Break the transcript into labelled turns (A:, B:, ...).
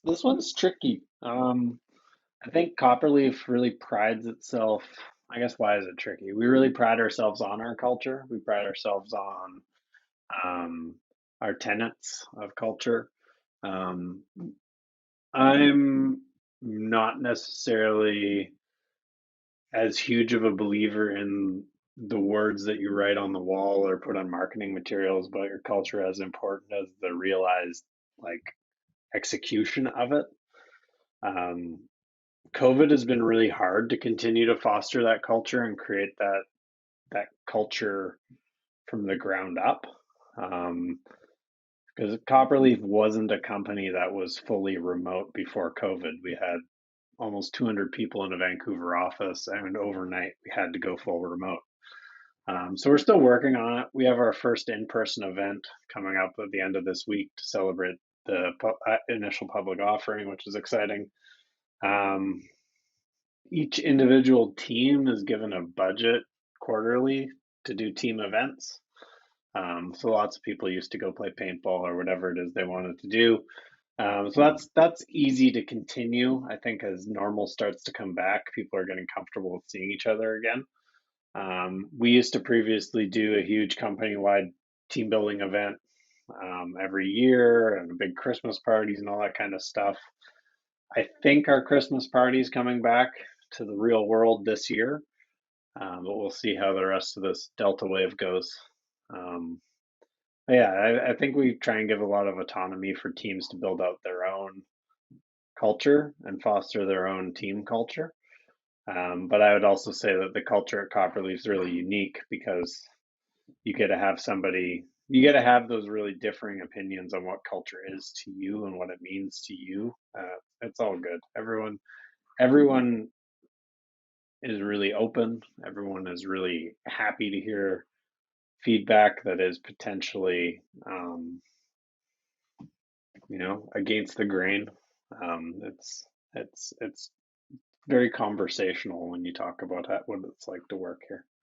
A: This one's tricky. I think Copperleaf really prides itself. I guess why is it tricky? We really pride ourselves on our culture. We pride ourselves on um, our tenets of culture. Um, I'm not necessarily as huge of a believer in the words that you write on the wall or put on marketing materials about your culture as important as the realized like execution of it. Um, COVID has been really hard to continue to foster that culture and create that culture from the ground up. Um, because Copperleaf wasn't a company that was fully remote before COVID. We had almost 200 people in a Vancouver office, and overnight we had to go full remote. So we're still working on it. We have our first in-person event coming up at the end of this week to celebrate the initial public offering, which is exciting. Um, each individual team is given a budget quarterly to do team events. So lots of people used to go play paintball or whatever it is they wanted to do. So that's easy to continue. I think as normal starts to come back, people are getting comfortable with seeing each other again. We used to previously do a huge company-wide team building event every year and big Christmas parties and all that kind of stuff. I think our Christmas party is coming back to the real world this year, but we'll see how the rest of this Delta wave goes. Um, yeah, I think we try and give a lot of autonomy for teams to build out their own culture and foster their own team culture. But I would also say that the culture at Copperleaf is really unique because you get to have somebody, you get to have those really differing opinions on what culture is to you and what it means to you. It's all good. Everyone is really open. Everyone is really happy to hear feedback that is potentially, against the grain. It's very conversational when you talk about what it's like to work here.